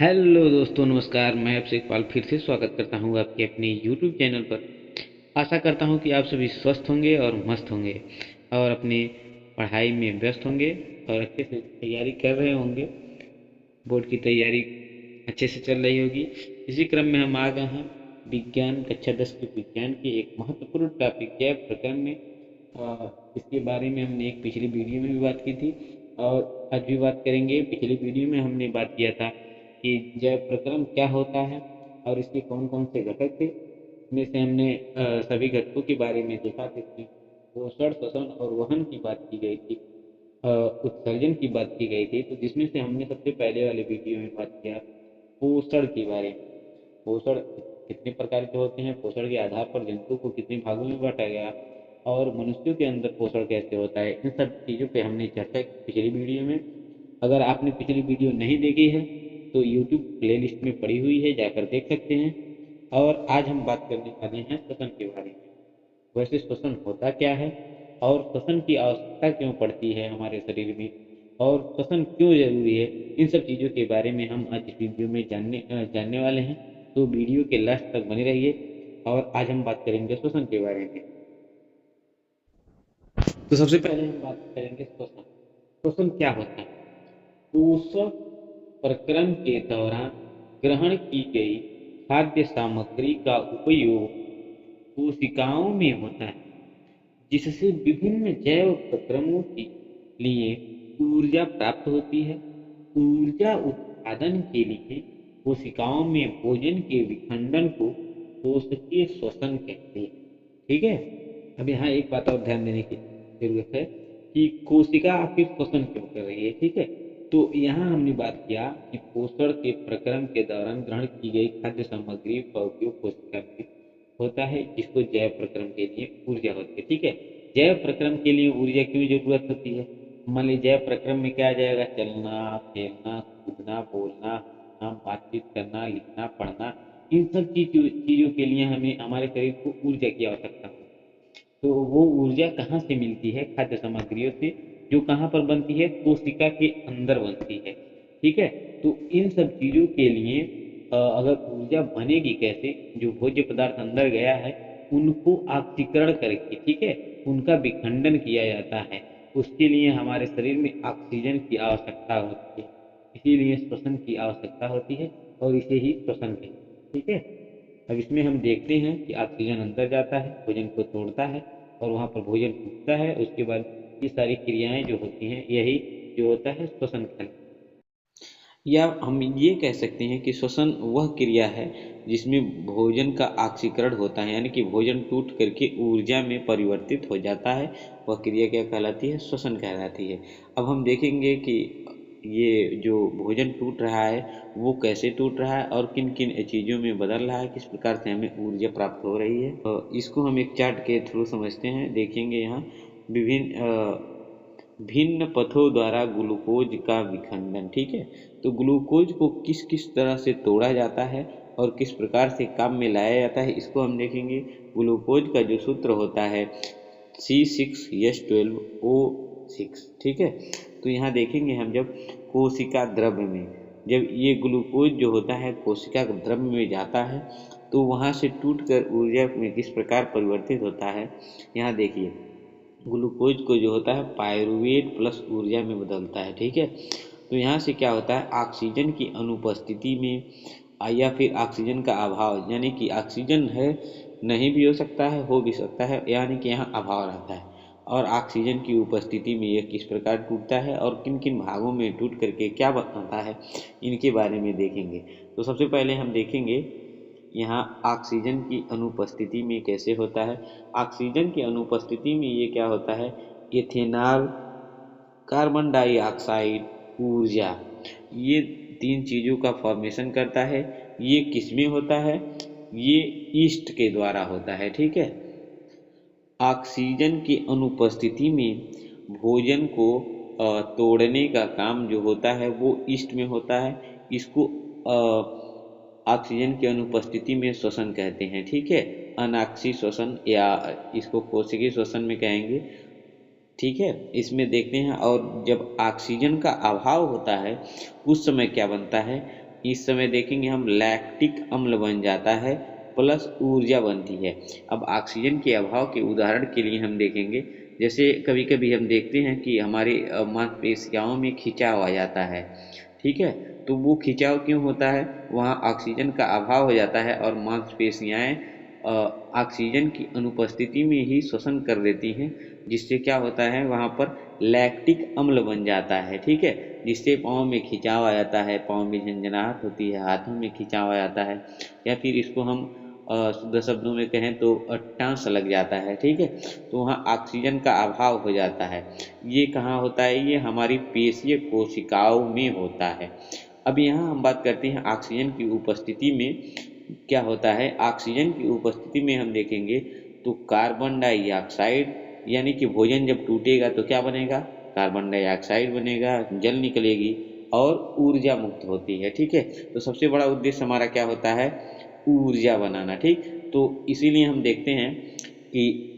Hello दोस्तों, नमस्कार। मैं आपसे इकबाल फिर से स्वागत करता हूँ आपके अपने यूट्यूब चैनल पर। आशा करता हूँ कि आप सभी स्वस्थ होंगे और मस्त होंगे और अपनी पढ़ाई में व्यस्त होंगे और अच्छे से तैयारी कर रहे होंगे। बोर्ड की तैयारी अच्छे से चल रही होगी। इसी क्रम में हम आ गए हैं विज्ञान कक्षा 10 के विज्ञान के एक महत्वपूर्ण टॉपिक जैव प्रकरण में। इसके बारे में हमने एक पिछली वीडियो में भी बात की थी और आज भी बात करेंगे। पिछली वीडियो में हमने बात किया था कि जैव प्रक्रम क्या होता है और इसके कौन कौन से घटक थे। इसमें से हमने सभी घटकों के बारे में देखा था। इसमें पोषण, श्वसन और वहन की बात की गई थी। उत्सर्जन की बात की गई थी। तो जिसमें से हमने सबसे पहले वाले वीडियो में बात किया पोषण के बारे में। पोषण कितने प्रकार के होते हैं, पोषण के आधार पर जंतु को कितने भागों में बांटा गया और मनुष्यों के अंदर पोषण कैसे होता है, इन सब चीज़ों पे हमने चर्चा की पिछली वीडियो में। अगर आपने पिछली वीडियो नहीं देखी है तो यूट्यूब प्लेलिस्ट में पड़ी हुई है, जाकर देख सकते हैं। और आज हम बात करने वाले हैं श्वसन के बारे में। वैसे श्वसन होता क्या है और श्वसन की आवश्यकता क्यों पड़ती है हमारे शरीर में और श्वसन क्यों जरूरी है, इन सब चीज़ों के बारे में हम आज इस वीडियो में जानने वाले हैं। तो वीडियो के लास्ट तक बने रहिए और आज हम बात करेंगे श्वसन के बारे में। तो सबसे पहले हम बात करेंगे श्वसन। श्वसन क्या होता है? पोषक प्रक्रम के दौरान ग्रहण की गई खाद्य सामग्री का उपयोग कोशिकाओं में होता है, जिससे विभिन्न जैव प्रक्रमों के लिए ऊर्जा प्राप्त होती है। ऊर्जा उत्पादन के लिए कोशिकाओं में भोजन के विखंडन को कोशिकीय श्वसन कहते हैं। ठीक है। अब यहाँ एक बात और ध्यान देने की जरूरत है कि कोशिका आखिर श्वसन क्यों कर रही है। ठीक है। तो यहाँ हमने बात किया कि पोषण के प्रक्रम के दौरान ग्रहण की गई खाद्य सामग्री का उपयोग कोशिका में होता है, जिसको जैव प्रक्रम के लिए ऊर्जा होती है। ठीक है। जैव प्रक्रम के लिए ऊर्जा क्यों जरूरत होती है? मान लीजिए जैव प्रक्रम में क्या आ जाएगा? चलना, खेलना, कूदना, बोलना, हंसना, बातचीत करना, लिखना, पढ़ना, इन सब चीजों के लिए हमें हमारे शरीर को ऊर्जा की आवश्यकता होती है। तो वो ऊर्जा कहाँ से मिलती है? खाद्य सामग्रियों से, जो कहाँ पर बनती है? कोशिका के अंदर बनती है। ठीक है। तो इन सब चीजों के लिए अगर ऊर्जा बनेगी कैसे? जो भोज्य पदार्थ अंदर गया है उनको ऑक्सीकरण करके, ठीक है, उनका विखंडन किया जाता है। उसके लिए हमारे शरीर में ऑक्सीजन की आवश्यकता होती है, इसीलिए श्वसन की आवश्यकता होती है और इसे ही श्वसन कहते हैं। ठीक है। अब इसमें हम देखते हैं कि ऑक्सीजन अंदर जाता है, भोजन को तोड़ता है और वहाँ पर भोजन टूटता है। उसके बाद ये सारी क्रियाएं जो होती हैं, यही जो होता है श्वसन कहलाता है। या हम ये कह सकते हैं कि श्वसन वह क्रिया है जिसमें भोजन का ऑक्सीकरण होता है, यानी कि भोजन टूट करके ऊर्जा में परिवर्तित हो जाता है। वह क्रिया क्या कहलाती है? श्वसन कहलाती है। अब हम देखेंगे कि ये जो भोजन टूट रहा है वो कैसे टूट रहा है और किन किन चीज़ों में बदल रहा है, किस प्रकार से हमें ऊर्जा प्राप्त हो रही है। तो इसको हम एक चार्ट के थ्रू समझते हैं। देखेंगे यहाँ विभिन्न भिन्न पथों द्वारा ग्लूकोज का विखंडन। ठीक है। तो ग्लूकोज को किस किस तरह से तोड़ा जाता है और किस प्रकार से काम में लाया जाता है, इसको हम देखेंगे। ग्लूकोज का जो सूत्र होता है C6H12O6। ठीक है। तो यहाँ देखेंगे हम, जब कोशिका द्रव्य में, जब ये ग्लूकोज जो होता है कोशिका द्रव्य में जाता है तो वहाँ से टूट कर ऊर्जा में किस प्रकार परिवर्तित होता है। यहाँ देखिए, ग्लूकोज को जो होता है पायरुवेट प्लस ऊर्जा में बदलता है। ठीक है। तो यहाँ से क्या होता है? ऑक्सीजन की अनुपस्थिति में या फिर ऑक्सीजन का अभाव, यानी कि ऑक्सीजन है, नहीं भी हो सकता है, हो भी सकता है, यानी कि यहाँ अभाव रहता है। और ऑक्सीजन की उपस्थिति में यह किस प्रकार टूटता है और किन किन भागों में टूट करके क्या बनता है, इनके बारे में देखेंगे। तो सबसे पहले हम देखेंगे यहाँ ऑक्सीजन की अनुपस्थिति में कैसे होता है। ऑक्सीजन की अनुपस्थिति में ये क्या होता है? इथेनॉल, कार्बन डाइऑक्साइड, ऊर्जा, ये तीन चीज़ों का फॉर्मेशन करता है। ये किसमें होता है? ये ईस्ट के द्वारा होता है। ठीक है। ऑक्सीजन की अनुपस्थिति में भोजन को तोड़ने का काम जो होता है वो ईस्ट में होता है। इसको ऑक्सीजन की अनुपस्थिति में श्वसन कहते हैं। ठीक है। अनाक्षी श्वसन या इसको कोशिकीय श्वसन में कहेंगे। ठीक है। इसमें देखते हैं, और जब ऑक्सीजन का अभाव होता है उस समय क्या बनता है? इस समय देखेंगे हम लैक्टिक अम्ल बन जाता है प्लस ऊर्जा बनती है। अब ऑक्सीजन के अभाव के उदाहरण के लिए हम देखेंगे, जैसे कभी कभी हम देखते हैं कि हमारे मांसपेशियों में खिंचाव आ जाता है, ठीक है। तो वो खिंचाव क्यों होता है, वहाँ ऑक्सीजन का अभाव हो जाता है और मांसपेशियाँ ऑक्सीजन की अनुपस्थिति में ही श्वसन कर देती हैं, जिससे क्या होता है वहाँ पर लैक्टिक अम्ल बन जाता है, ठीक है। जिससे पाँव में खिंचाव आ जाता है, पाँव में झंझनाहट होती है, हाथों में खिंचाव आ जाता है, या फिर इसको हम शुद्ध शब्दों में कहें तो टांस लग जाता है, ठीक है। तो वहाँ ऑक्सीजन का अभाव हो जाता है। ये कहाँ होता है, ये हमारी पेशीय कोशिकाओं में होता है। अब यहाँ हम बात करते हैं ऑक्सीजन की उपस्थिति में क्या होता है। ऑक्सीजन की उपस्थिति में हम देखेंगे तो कार्बन डाइऑक्साइड, यानी कि भोजन जब टूटेगा तो क्या बनेगा, कार्बन डाइऑक्साइड बनेगा, जल निकलेगी और ऊर्जा मुक्त होती है, ठीक है। तो सबसे बड़ा उद्देश्य हमारा क्या होता है, ऊर्जा बनाना, ठीक। तो इसीलिए हम देखते हैं कि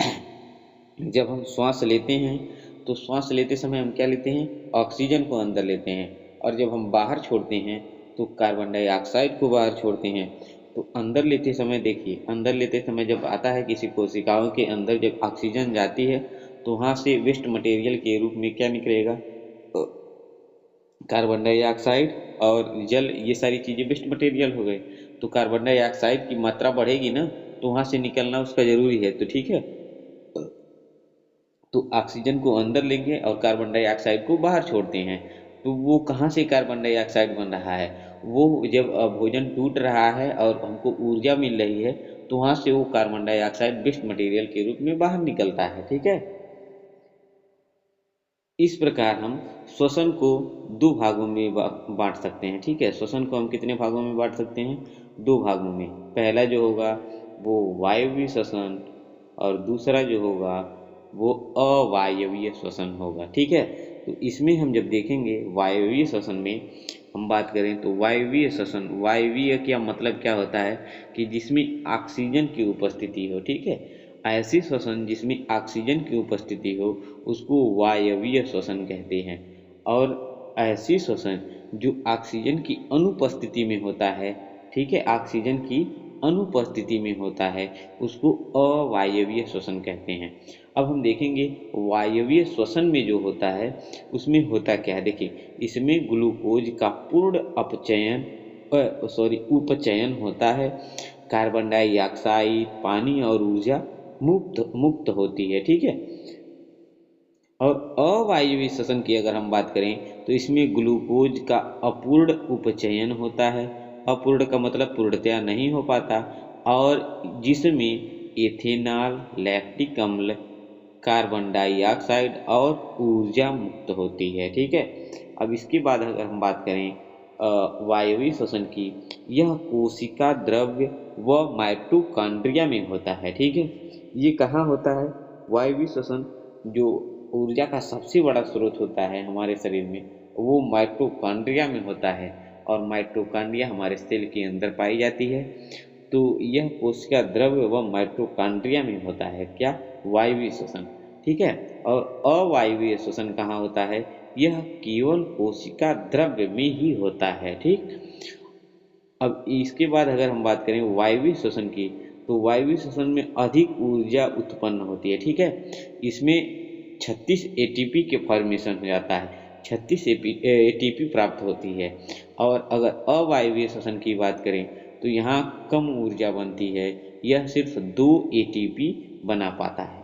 जब हम श्वास लेते हैं तो श्वास लेते समय हम क्या लेते हैं, ऑक्सीजन को अंदर लेते हैं, और जब हम बाहर छोड़ते हैं तो कार्बन डाइऑक्साइड को बाहर छोड़ते हैं। तो अंदर लेते समय देखिए, अंदर लेते समय जब आता है किसी कोशिकाओं के अंदर, जब ऑक्सीजन जाती है तो वहाँ से वेस्ट मटेरियल के रूप में क्या निकलेगा, कार्बन डाइऑक्साइड और जल, ये सारी चीज़ें वेस्ट मटेरियल हो गए। तो कार्बन डाइऑक्साइड की मात्रा बढ़ेगी ना, तो वहाँ से निकलना उसका जरूरी है, तो ठीक है। तो ऑक्सीजन को अंदर लेंगे और कार्बन डाइऑक्साइड को बाहर छोड़ते हैं। तो वो कहाँ से कार्बन डाइऑक्साइड बन रहा है, वो जब भोजन टूट रहा है और हमको ऊर्जा मिल रही है तो वहाँ से वो कार्बन डाइऑक्साइड वेस्ट मटेरियल के रूप में बाहर निकलता है, ठीक है। इस प्रकार हम श्वसन को दो भागों में बांट सकते हैं, ठीक है। श्वसन को हम कितने भागों में बांट सकते हैं, दो भागों में। पहला जो होगा वो वायवीय श्वसन और दूसरा जो होगा वो अवायवीय श्वसन होगा, ठीक है। तो इसमें हम जब देखेंगे वायवीय श्वसन में हम बात करें तो वायवीय श्वसन, वायवीय क्या मतलब क्या होता है कि जिसमें ऑक्सीजन की उपस्थिति हो, ठीक है। ऐसी श्वसन जिसमें ऑक्सीजन की उपस्थिति हो उसको वायवीय श्वसन कहते हैं, और ऐसी श्वसन जो ऑक्सीजन की अनुपस्थिति में होता है, ठीक है, ऑक्सीजन की अनुपस्थिति में होता है, उसको अवायवीय श्वसन कहते हैं। अब हम देखेंगे वायवीय श्वसन में जो होता है उसमें होता क्या है, देखिए इसमें ग्लूकोज का पूर्ण उपचयन होता है, कार्बन डाइऑक्साइड, पानी और ऊर्जा मुक्त होती है, ठीक है। और अवायवीय श्वसन की अगर हम बात करें तो इसमें ग्लूकोज का अपूर्ण उपचयन होता है, अपूर्ण का मतलब पूर्णतया नहीं हो पाता, और जिसमें एथेनॉल, लैक्टिक अम्ल, कार्बन डाइऑक्साइड और ऊर्जा मुक्त होती है, ठीक है। अब इसके बाद अगर हम बात करें वायवीय श्वसन की, यह कोशिका द्रव्य व माइटोकॉन्ड्रिया में होता है, ठीक है। ये कहाँ होता है, वायवीय श्वसन जो ऊर्जा का सबसे बड़ा स्रोत होता है हमारे शरीर में, वो माइटोकॉन्ड्रिया में होता है, और माइटोकॉन्ड्रिया हमारे सेल के अंदर पाई जाती है। तो यह कोशिका द्रव्य व माइटोकॉन्ड्रिया में होता है क्या, वायवीय श्वसन, ठीक है। और अवायवीय श्वसन कहाँ होता है, यह केवल कोशिका द्रव्य में ही होता है, ठीक। अब इसके बाद अगर हम बात करें वायवीय श्वसन की, तो वायवीय श्वसन में अधिक ऊर्जा उत्पन्न होती है, ठीक है। इसमें 36 एटीपी के फॉर्मेशन हो जाता है, 36 एटीपी प्राप्त होती है। और अगर अवायवीय श्वसन की बात करें तो यहाँ कम ऊर्जा बनती है, यह सिर्फ 2 एटीपी बना पाता है।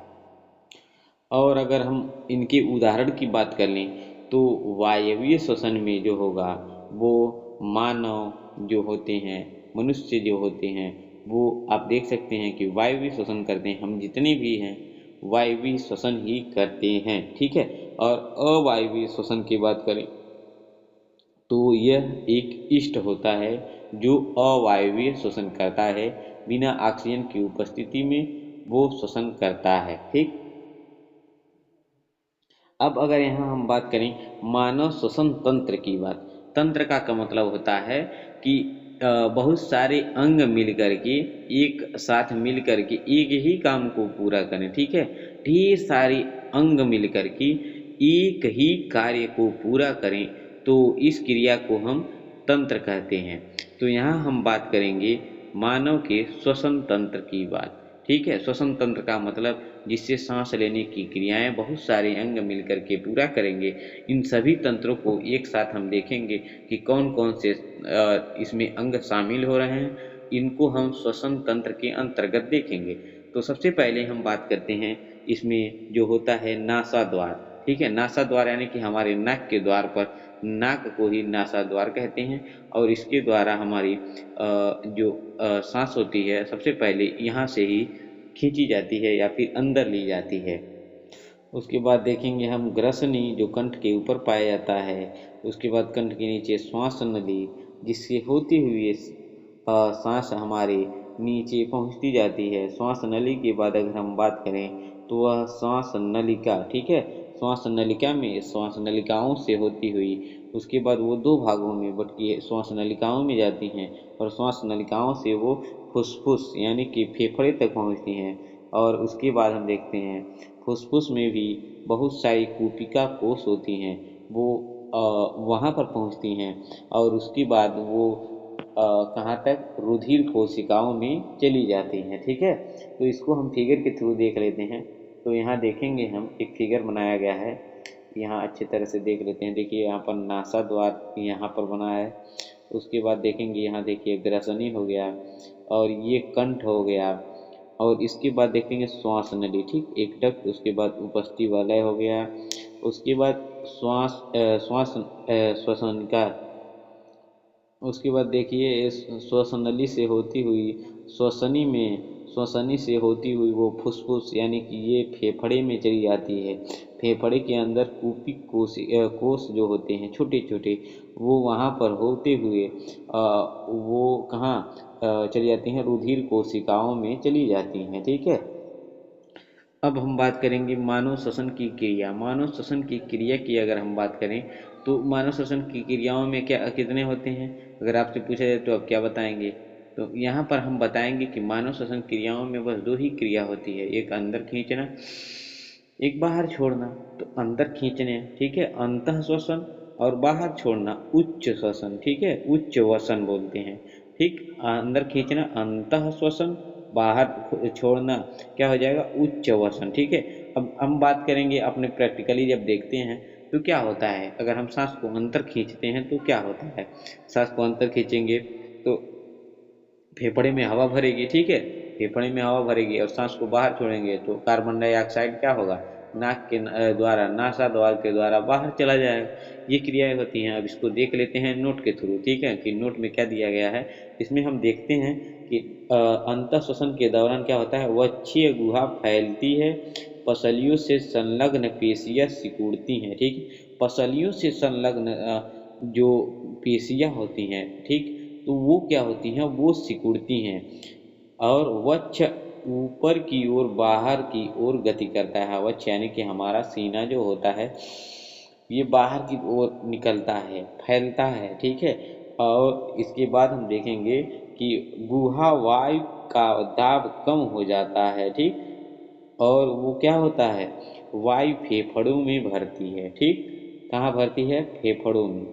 और अगर हम इनके उदाहरण की बात कर लें तो वायवीय श्वसन में जो होगा वो मानव जो होते हैं, मनुष्य जो होते हैं, वो आप देख सकते हैं कि वायवीय श्वसन करते हैं, हम जितने भी हैं वायवीय श्वसन ही करते हैं, ठीक है। और अवायवीय श्वसन की बात करें तो यह एक ईस्ट होता है जो अवायवीय श्वसन करता है, बिना ऑक्सीजन की उपस्थिति में वो श्वसन करता है, ठीक। अब अगर यहाँ हम बात करें मानव श्वसन तंत्र की बात, तंत्र का मतलब होता है कि बहुत सारे अंग मिलकर के एक साथ मिलकर के एक ही काम को पूरा करें, ठीक है। ढेर सारे अंग मिलकर के एक ही कार्य को पूरा करें तो इस क्रिया को हम तंत्र कहते हैं। तो यहाँ हम बात करेंगे मानव के श्वसन तंत्र की बात। ठीक है, श्वसन तंत्र का मतलब जिससे सांस लेने की क्रियाएं बहुत सारे अंग मिलकर के पूरा करेंगे। इन सभी तंत्रों को एक साथ हम देखेंगे कि कौन कौन से इसमें अंग शामिल हो रहे हैं, इनको हम श्वसन तंत्र के अंतर्गत देखेंगे। तो सबसे पहले हम बात करते हैं इसमें जो होता है नासा द्वार। ठीक है, नासा द्वार यानी कि हमारे नाक के द्वार पर, नाक को ही नासा द्वार कहते हैं, और इसके द्वारा हमारी जो सांस होती है सबसे पहले यहाँ से ही खींची जाती है या फिर अंदर ली जाती है। उसके बाद देखेंगे हम ग्रसनी जो कंठ के ऊपर पाया जाता है। उसके बाद कंठ के नीचे श्वास नली जिससे होती हुई सांस हमारे नीचे पहुंचती जाती है। श्वास नली के बाद अगर हम बात करें तो वह श्वास नलिका, ठीक है, श्वास नलिका में श्वास नलिकाओं से होती हुई उसके बाद वो दो भागों में बटकी है, श्वास नलिकाओं में जाती हैं और श्वास नलिकाओं से वो फुसफुस यानी कि फेफड़े तक पहुंचती हैं। और उसके बाद हम देखते हैं फुसफुस में भी बहुत सारी कूपिका कोष होती हैं, वो वहाँ पर पहुँचती हैं और उसके बाद वो कहाँ तक, रुधिर कोशिकाओं में चली जाती हैं। ठीक है, तो इसको हम फिगर के थ्रू देख लेते हैं। तो यहाँ देखेंगे हम एक फिगर बनाया गया है, यहाँ अच्छी तरह से देख लेते हैं। देखिए यहाँ पर नासा द्वार यहाँ पर बना है। उसके बाद देखेंगे यहाँ देखिए ग्रसनी हो गया और ये कंठ हो गया और इसके बाद देखेंगे श्वास नली, ठीक, एक टक, उसके बाद उपस्थि वलय हो गया। उसके बाद श्वसन का, उसके बाद देखिए श्वसन नली से होती हुई श्वसनी से होती हुई वो फुसफुस यानी कि ये फेफड़े में चली जाती है। फेफड़े के अंदर कूपिक कोष जो होते हैं छोटे छोटे, वो वहाँ पर होते हुए वो कहाँ चली जाती हैं, रुधिर कोशिकाओं में चली जाती हैं। ठीक है, अब हम बात करेंगे मानव श्वसन की क्रिया। मानव श्वसन की क्रिया की अगर हम बात करें तो मानव श्वसन की क्रियाओं में क्या कितने होते हैं, अगर आपसे पूछा जाए तो आप क्या बताएंगे? तो यहाँ पर हम बताएंगे कि मानव श्वसन क्रियाओं में बस दो ही क्रिया होती है, एक अंदर खींचना, एक बाहर छोड़ना। तो अंदर खींचने, ठीक है, अंतः श्वसन, और बाहर छोड़ना उच्च श्वसन। ठीक है, उच्च वसन बोलते हैं। ठीक, अंदर खींचना अंतः श्वसन, बाहर छोड़ना क्या हो जाएगा, उच्च वसन। ठीक है, अब हम बात करेंगे अपने प्रैक्टिकली जब देखते हैं तो क्या होता है, अगर हम सांस को अंदर खींचते हैं तो क्या होता है, सांस को अंदर खींचेंगे तो फेफड़े में हवा भरेगी। ठीक है, फेफड़े में हवा भरेगी और सांस को बाहर छोड़ेंगे तो कार्बन डाइऑक्साइड क्या होगा, नाक के द्वारा, नासा द्वार के द्वारा बाहर चला जाएगा। ये क्रियाएं होती हैं। अब इसको देख लेते हैं नोट के थ्रू। ठीक है, कि नोट में क्या दिया गया है, इसमें हम देखते हैं कि अंतः श्वसन के दौरान क्या होता है, वक्षीय गुहा फैलती है, पसलियों से संलग्न पेशियां सिकुड़ती हैं। ठीक, पसलियों से संलग्न जो पेशियां होती हैं, ठीक, तो वो क्या होती हैं, वो सिकुड़ती हैं और वक्ष ऊपर की ओर, बाहर की ओर गति करता है। वक्ष यानी कि हमारा सीना जो होता है ये बाहर की ओर निकलता है, फैलता है। ठीक है, और इसके बाद हम देखेंगे कि गुहा वायु का दाब कम हो जाता है। ठीक, और वो क्या होता है, वायु फेफड़ों में भरती है। ठीक, कहाँ भरती है, फेफड़ों में।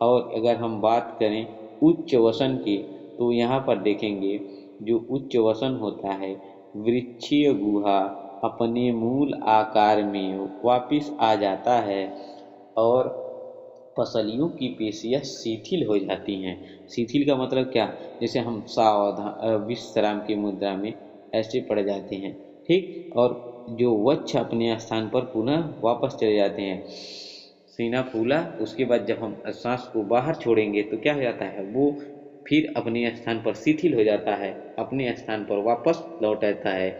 और अगर हम बात करें उच्च वसन की तो यहाँ पर देखेंगे जो उच्च वसन होता है, वृक्षीय गुहा अपने मूल आकार में वापिस आ जाता है और पसलियों की पेशियां शिथिल हो जाती हैं। शिथिल का मतलब क्या, जैसे हम सावधान विश्राम की मुद्रा में ऐसे पड़ जाते हैं। ठीक, और जो वक्ष अपने स्थान पर पुनः वापस चले जाते हैं, सीना फूला, उसके बाद जब हम सांस को बाहर छोड़ेंगे तो क्या हो जाता है, वो फिर अपने स्थान पर शिथिल हो जाता है, अपने स्थान पर वापस लौट आता है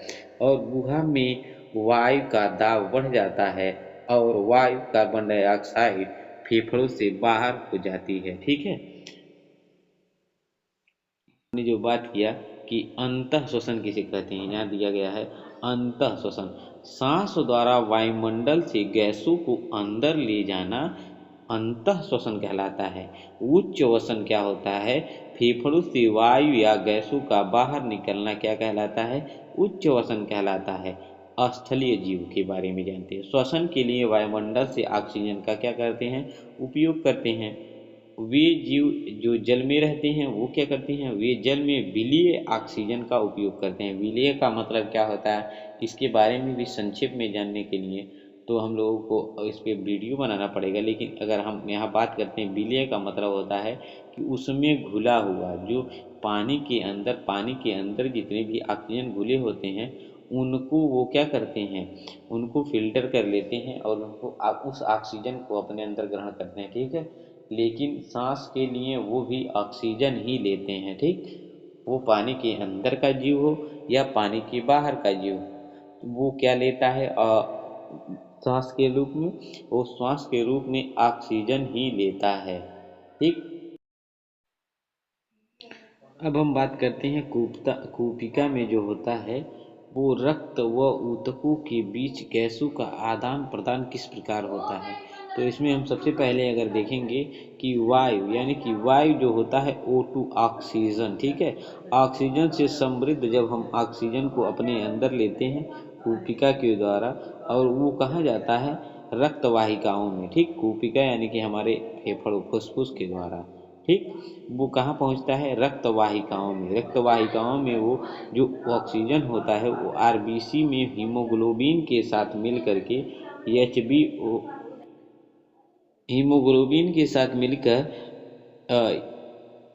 और गुहा में वायु का दाब बढ़ जाता है और वायु कार्बन डाइऑक्साइड फेफड़ों से बाहर हो जाती है। ठीक है, हमने जो बात किया कि अंतः श्वसन किसे कहते हैं, यहाँ दिया गया है अंतः श्वसन, सांस द्वारा वायुमंडल से गैसों को अंदर ले जाना अंतः श्वसन कहलाता है। उच्च वसन क्या होता है, फेफड़ों से वायु या गैसों का बाहर निकलना क्या कहलाता है, उच्च वसन कहलाता है। स्थलीय जीव के बारे में जानते हैं। श्वसन के लिए वायुमंडल से ऑक्सीजन का क्या करते हैं, उपयोग करते हैं। वे जीव जो जल में रहते हैं वो क्या करते हैं, वे जल में विलीय ऑक्सीजन का उपयोग करते हैं। विलीय का मतलब क्या होता है, इसके बारे में भी संक्षेप में जानने के लिए तो हम लोगों को इस पर वीडियो बनाना पड़ेगा, लेकिन अगर हम यहाँ बात करते हैं, विलीय का मतलब होता है कि उसमें घुला हुआ जो पानी के अंदर जितने भी ऑक्सीजन घुले होते हैं उनको वो क्या करते हैं, उनको फिल्टर कर लेते हैं और उनको उस ऑक्सीजन को अपने अंदर ग्रहण करते हैं, ठीक है। लेकिन सांस के लिए वो भी ऑक्सीजन ही लेते हैं, ठीक। वो पानी के अंदर का जीव हो या पानी के बाहर का जीव हो, वो क्या लेता है सांस के रूप में, वो श्वास के रूप में ऑक्सीजन ही लेता है, ठीक। अब हम बात करते हैं कूपिका में जो होता है वो रक्त व ऊतकों के बीच गैसों का आदान प्रदान किस प्रकार होता है। तो इसमें हम सबसे पहले अगर देखेंगे कि वायु यानी कि वायु जो होता है O2 ऑक्सीजन, ठीक है। ऑक्सीजन से समृद्ध जब हम ऑक्सीजन को अपने अंदर लेते हैं कूपिका के द्वारा, और वो कहाँ जाता है, रक्त वाहिकाओं में, ठीक। कूपिका यानी कि हमारे फेफड़ों फुसफुस के द्वारा, ठीक। वो कहाँ पहुँचता है, रक्त वाहिकाओं में। रक्त वाहिकाओं में वो जो ऑक्सीजन होता है वो आरबीसी में हीमोग्लोबिन के साथ मिल करके एचबी हीमोग्लोबिन के साथ मिलकर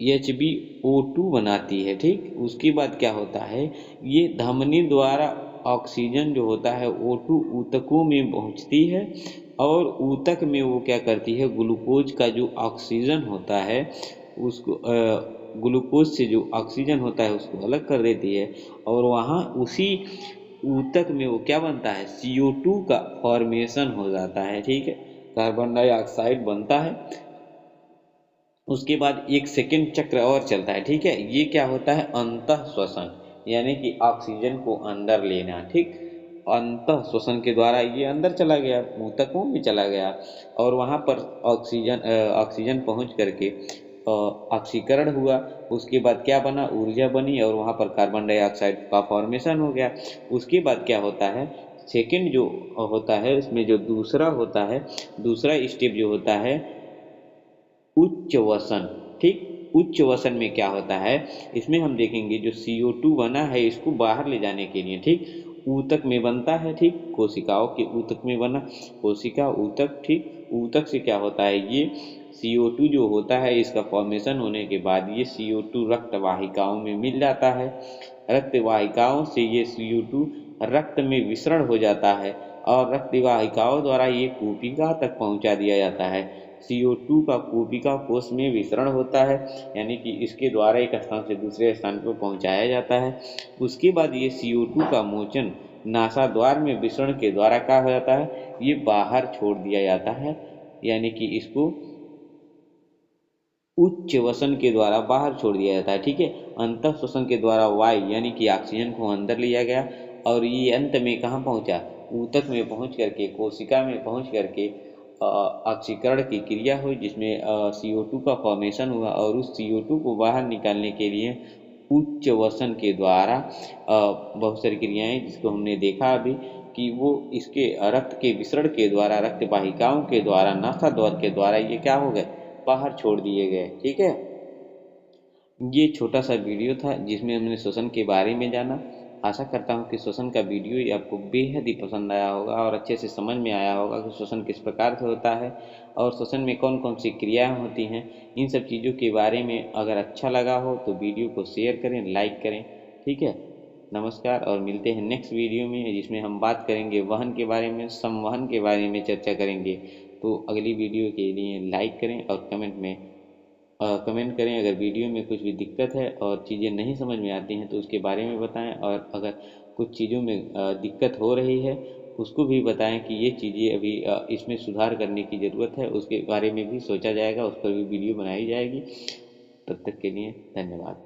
HbO2 बनाती है, ठीक। उसके बाद क्या होता है, ये धमनी द्वारा ऑक्सीजन जो होता है O2 ऊतकों में पहुंचती है और ऊतक में वो क्या करती है, ग्लूकोज का जो ऑक्सीजन होता है उसको ग्लूकोज से जो ऑक्सीजन होता है उसको अलग कर देती है, और वहाँ उसी ऊतक में वो क्या बनता है, CO2 का फॉर्मेशन हो जाता है, ठीक है। कार्बन डाइऑक्साइड बनता है। उसके बाद एक सेकंड चक्र और चलता है, ठीक है। ये क्या होता है, अंतः श्वसन, यानी कि ऑक्सीजन को अंदर लेना, ठीक। अंतः श्वसन के द्वारा ये अंदर चला गया, ऊतकों में चला गया और वहाँ पर ऑक्सीजन पहुँच करके ऑक्सीकरण हुआ। उसके बाद क्या बना, ऊर्जा बनी और वहाँ पर कार्बन डाइऑक्साइड का फॉर्मेशन हो गया। उसके बाद क्या होता है, सेकंड जो होता है उसमें जो दूसरा होता है, दूसरा स्टेप जो होता है उच्च वसन, ठीक। उच्च वसन में क्या होता है, इसमें हम देखेंगे जो CO2 बना है इसको बाहर ले जाने के लिए, ठीक, ऊतक में बनता है, ठीक। कोशिकाओं के ऊतक में बना, कोशिका ऊतक, ठीक। ऊतक से क्या होता है, ये CO2 जो होता है इसका फॉर्मेशन होने के बाद ये CO2 रक्त वाहिकाओं में मिल जाता है। रक्त वाहिकाओं से ये CO2 रक्त में विसरण हो जाता है और रक्त वाहिकाओं द्वारा ये कूपिका तक पहुंचा दिया जाता है। CO2 का कूपिका कोश में विसरण होता है, यानी कि इसके द्वारा एक स्थान से दूसरे स्थान पर पहुंचाया जाता है। उसके बाद ये CO2 का मोचन नासाद्वार में विसरण के द्वारा क्या हो जाता है, ये बाहर छोड़ दिया जाता है, यानी कि इसको उच्च वसन के द्वारा बाहर छोड़ दिया जाता है, ठीक है। अंतः श्वसन के द्वारा वायु यानी कि ऑक्सीजन को अंदर लिया गया और ये अंत में कहाँ पहुंचा, ऊतक में पहुंच करके, कोशिका में पहुंच करके ऑक्सीकरण की क्रिया हुई जिसमें CO2 का फॉर्मेशन हुआ और उस CO2 को बाहर निकालने के लिए उच्च वसन के द्वारा बहुत सारी क्रियाएं जिसको हमने देखा अभी कि वो इसके रक्त के विसरण के द्वारा, रक्त वाहिकाओं के द्वारा, नासाद्वार के द्वारा ये क्या हो गए, बाहर छोड़ दिए गए, ठीक है। ये छोटा सा वीडियो था जिसमें हमने श्वसन के बारे में जाना। आशा करता हूँ कि श्वसन का वीडियो ये आपको बेहद ही पसंद आया होगा और अच्छे से समझ में आया होगा कि श्वसन किस प्रकार से होता है और श्वसन में कौन कौन सी क्रियाएं होती हैं। इन सब चीज़ों के बारे में अगर अच्छा लगा हो तो वीडियो को शेयर करें, लाइक करें, ठीक है। नमस्कार और मिलते हैं नेक्स्ट वीडियो में जिसमें हम बात करेंगे वहन के बारे में, संवहन के बारे में चर्चा करेंगे। तो अगली वीडियो के लिए लाइक करें और कमेंट करें। अगर वीडियो में कुछ भी दिक्कत है और चीज़ें नहीं समझ में आती हैं तो उसके बारे में बताएं, और अगर कुछ चीज़ों में दिक्कत हो रही है उसको भी बताएं कि ये चीज़ें अभी इसमें सुधार करने की ज़रूरत है, उसके बारे में भी सोचा जाएगा, उस पर भी वीडियो बनाई जाएगी। तब तक के लिए धन्यवाद।